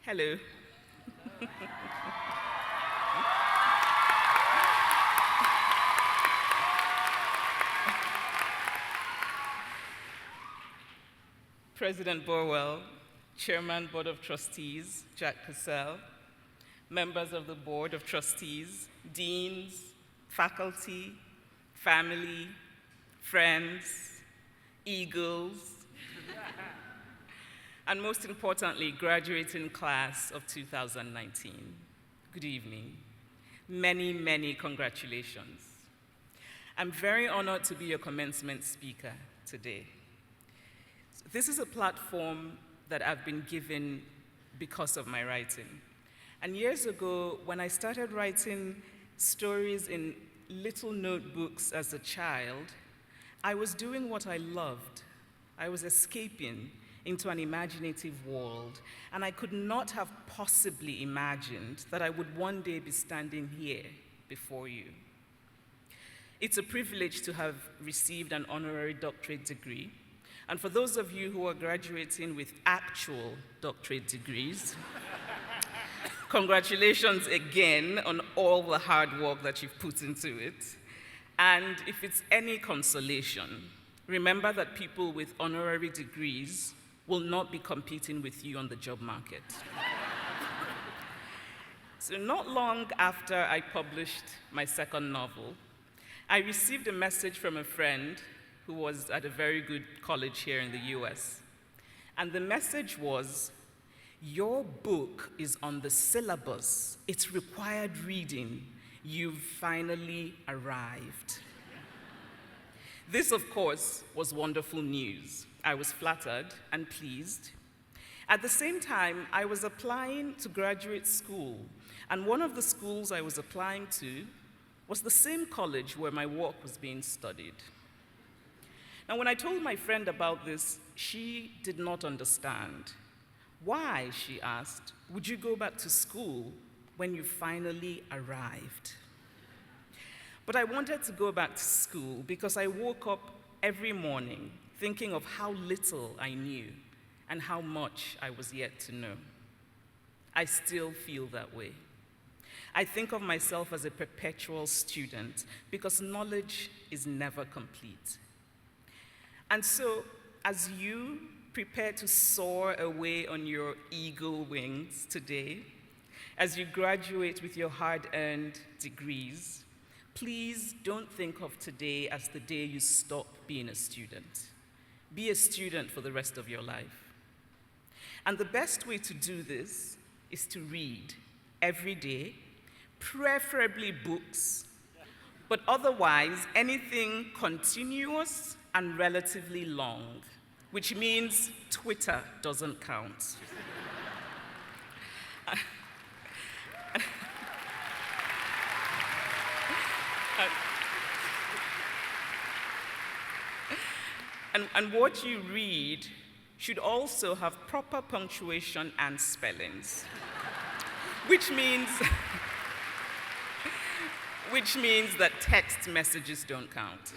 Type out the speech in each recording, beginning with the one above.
Hello. President Borwell, Chairman, Board of Trustees, Jack Purcell, members of the Board of Trustees, deans, faculty, family, friends, eagles, and most importantly, graduating class of 2019. Good evening. Many, many congratulations. I'm very honored to be your commencement speaker today. This is a platform that I've been given because of my writing. And years ago, when I started writing stories in little notebooks as a child, I was doing what I loved. I was escaping into an imaginative world, and I could not have possibly imagined that I would one day be standing here before you. It's a privilege to have received an honorary doctorate degree, and for those of you who are graduating with actual doctorate degrees, congratulations again on all the hard work that you've put into it. And if it's any consolation, remember that people with honorary degrees will not be competing with you on the job market. So not long after I published my second novel, I received a message from a friend who was at a very good college here in the US. And the message was, "Your book is on the syllabus. It's required reading. You've finally arrived." This, of course, was wonderful news. I was flattered and pleased. At the same time, I was applying to graduate school, and one of the schools I was applying to was the same college where my work was being studied. Now, when I told my friend about this, she did not understand. "Why," she asked, "would you go back to school when you finally arrived?" But I wanted to go back to school because I woke up every morning thinking of how little I knew and how much I was yet to know. I still feel that way. I think of myself as a perpetual student because knowledge is never complete. And so, as you prepare to soar away on your eagle wings today, as you graduate with your hard-earned degrees, please don't think of today as the day you stop being a student. Be a student for the rest of your life. And the best way to do this is to read every day, preferably books, but otherwise anything continuous and relatively long, which means Twitter doesn't count. And what you read should also have proper punctuation and spellings, which means that text messages don't count.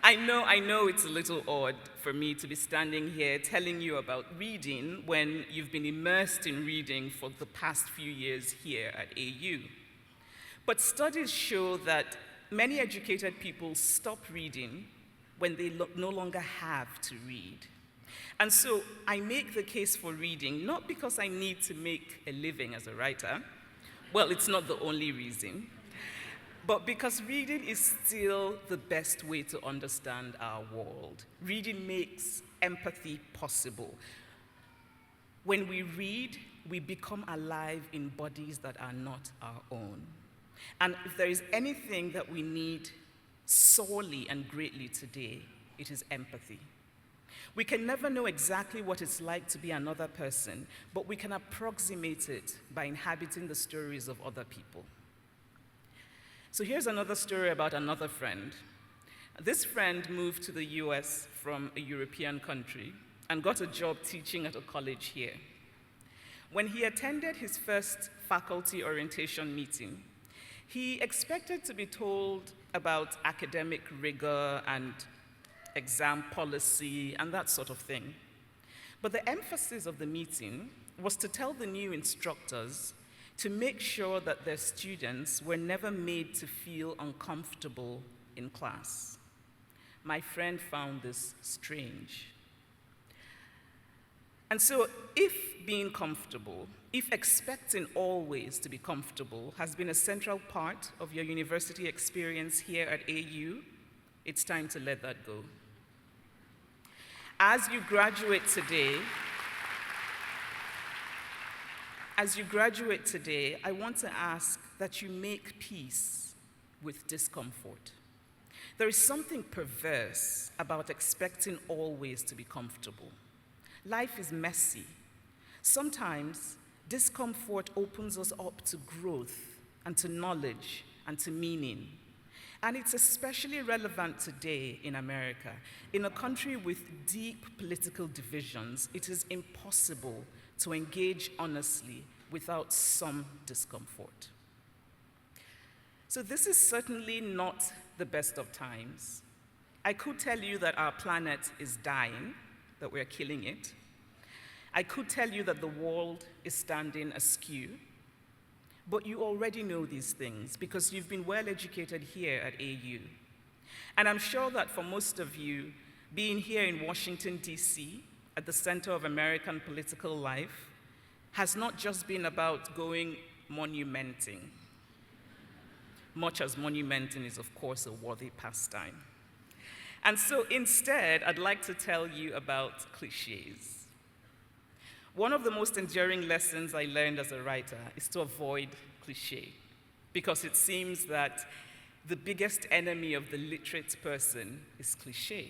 I know it's a little odd for me to be standing here telling you about reading when you've been immersed in reading for the past few years here at AU. But studies show that many educated people stop reading when they no longer have to read. And so I make the case for reading, not because I need to make a living as a writer. Well, it's not the only reason. But because reading is still the best way to understand our world. Reading makes empathy possible. When we read, we become alive in bodies that are not our own. And if there is anything that we need sorely and greatly today, it is empathy. We can never know exactly what it's like to be another person, but we can approximate it by inhabiting the stories of other people. So here's another story about another friend. This friend moved to the US from a European country and got a job teaching at a college here. When he attended his first faculty orientation meeting, he expected to be told about academic rigor and exam policy and that sort of thing. But the emphasis of the meeting was to tell the new instructors to make sure that their students were never made to feel uncomfortable in class. My friend found this strange. And so if being comfortable, if expecting always to be comfortable has been a central part of your university experience here at AU, it's time to let that go. As you graduate today, I want to ask that you make peace with discomfort. There is something perverse about expecting always to be comfortable. Life is messy. Sometimes discomfort opens us up to growth and to knowledge and to meaning. And it's especially relevant today in America. In a country with deep political divisions, it is impossible to engage honestly without some discomfort. So this is certainly not the best of times. I could tell you that our planet is dying, that we're killing it. I could tell you that the world is standing askew, but you already know these things because you've been well educated here at AU. And I'm sure that for most of you, being here in Washington, D.C., at the center of American political life, has not just been about going monumenting, much as monumenting is, of course, a worthy pastime. And so instead, I'd like to tell you about cliches. One of the most enduring lessons I learned as a writer is to avoid cliché, because it seems that the biggest enemy of the literate person is cliché.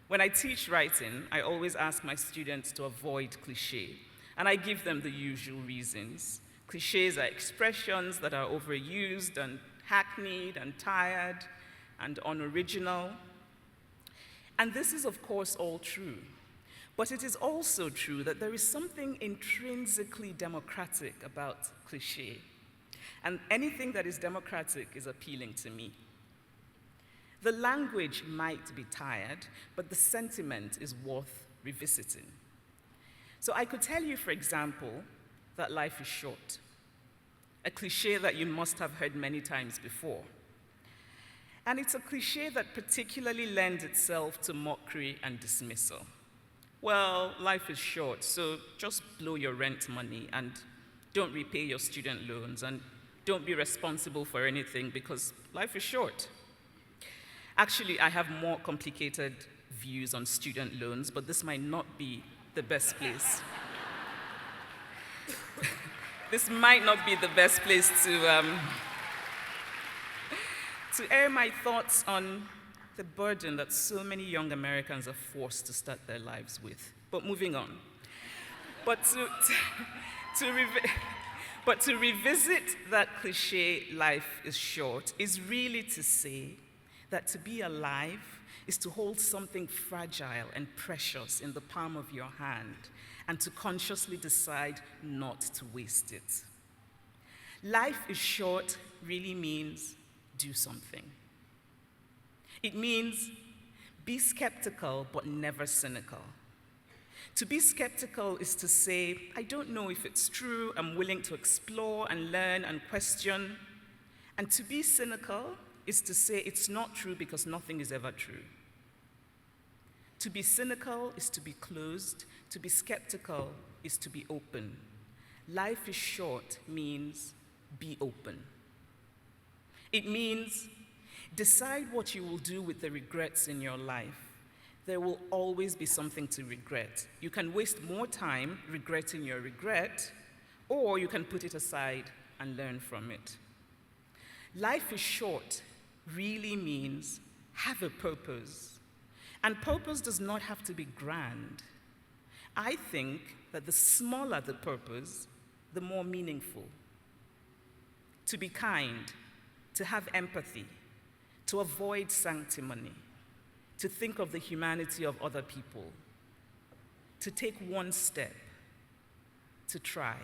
When I teach writing, I always ask my students to avoid cliché, and I give them the usual reasons. Clichés are expressions that are overused and hackneyed and tired and unoriginal. And this is, of course, all true. But it is also true that there is something intrinsically democratic about cliché. And anything that is democratic is appealing to me. The language might be tired, but the sentiment is worth revisiting. So I could tell you, for example, that life is short, a cliché that you must have heard many times before. And it's a cliché that particularly lends itself to mockery and dismissal. Well, life is short, so just blow your rent money and don't repay your student loans and don't be responsible for anything because life is short. Actually, I have more complicated views on student loans, but this might not be the best place. This might not be the best place to air my thoughts on the burden that so many young Americans are forced to start their lives with. But moving on. But to revisit that cliché, life is short, is really to say that to be alive is to hold something fragile and precious in the palm of your hand and to consciously decide not to waste it. Life is short really means do something. It means be skeptical but never cynical. To be skeptical is to say, I don't know if it's true, I'm willing to explore and learn and question. And to be cynical is to say it's not true because nothing is ever true. To be cynical is to be closed. To be skeptical is to be open. Life is short means be open. It means decide what you will do with the regrets in your life. There will always be something to regret. You can waste more time regretting your regret, or you can put it aside and learn from it. Life is short really means have a purpose. And purpose does not have to be grand. I think that the smaller the purpose, the more meaningful. To be kind, to have empathy, to avoid sanctimony, to think of the humanity of other people, to take one step, to try.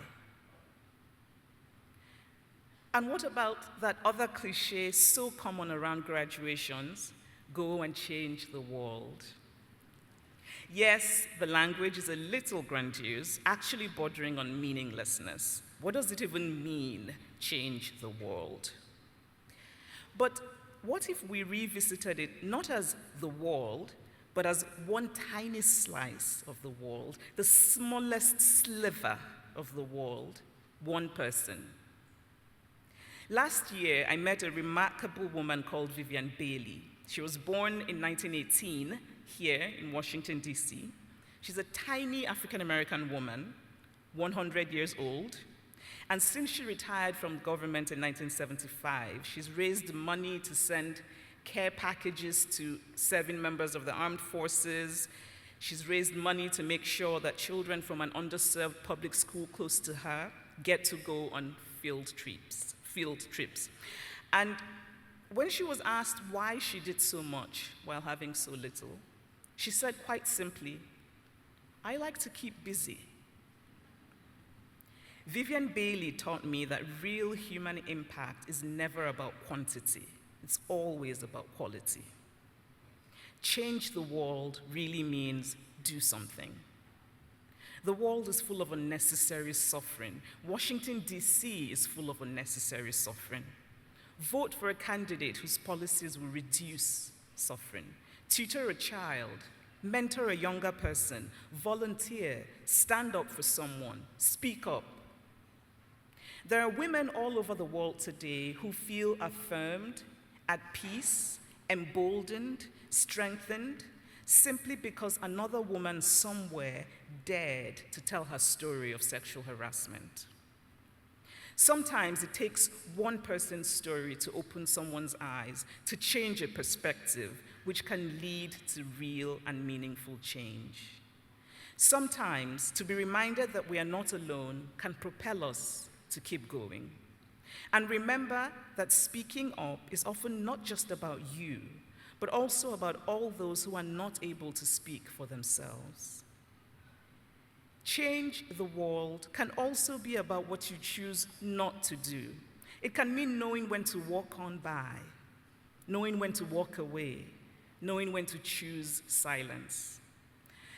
And what about that other cliché so common around graduations, go and change the world? Yes, the language is a little grandiose, actually bordering on meaninglessness. What does it even mean, change the world? But what if we revisited it not as the world, but as one tiny slice of the world, the smallest sliver of the world, one person? Last year, I met a remarkable woman called Vivian Bailey. She was born in 1918 here in Washington, D.C. She's a tiny African-American woman, 100 years old. And since she retired from government in 1975, she's raised money to send care packages to 7 members of the armed forces. She's raised money to make sure that children from an underserved public school close to her get to go on field trips. And when she was asked why she did so much while having so little, she said quite simply, "I like to keep busy." Vivian Bailey taught me that real human impact is never about quantity. It's always about quality. Change the world really means do something. The world is full of unnecessary suffering. Washington, D.C. is full of unnecessary suffering. Vote for a candidate whose policies will reduce suffering. Tutor a child, mentor a younger person, volunteer, stand up for someone, speak up. There are women all over the world today who feel affirmed, at peace, emboldened, strengthened, simply because another woman somewhere dared to tell her story of sexual harassment. Sometimes it takes one person's story to open someone's eyes, to change a perspective, which can lead to real and meaningful change. Sometimes to be reminded that we are not alone can propel us to keep going. And remember that speaking up is often not just about you, but also about all those who are not able to speak for themselves. Change the world can also be about what you choose not to do. It can mean knowing when to walk on by, knowing when to walk away, knowing when to choose silence.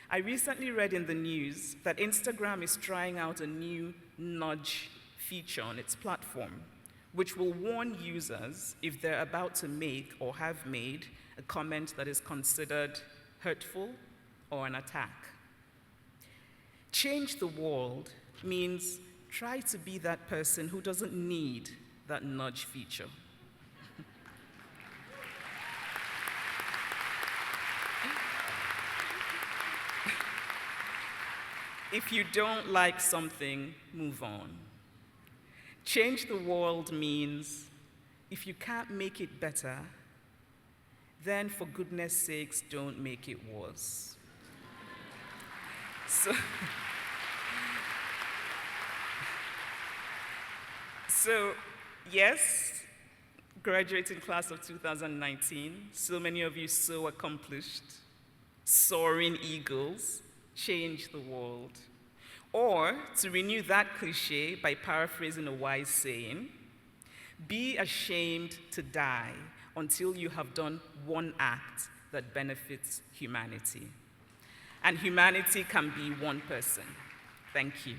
I recently read in the news that Instagram is trying out a new nudge feature on its platform, which will warn users if they're about to make or have made a comment that is considered hurtful or an attack. Change the world means try to be that person who doesn't need that nudge feature. If you don't like something, move on. Change the world means if you can't make it better, then for goodness sakes, don't make it worse. So yes, graduating class of 2019, so many of you so accomplished, soaring eagles, change the world. Or, to renew that cliche by paraphrasing a wise saying, be ashamed to die until you have done one act that benefits humanity. And humanity can be one person. Thank you.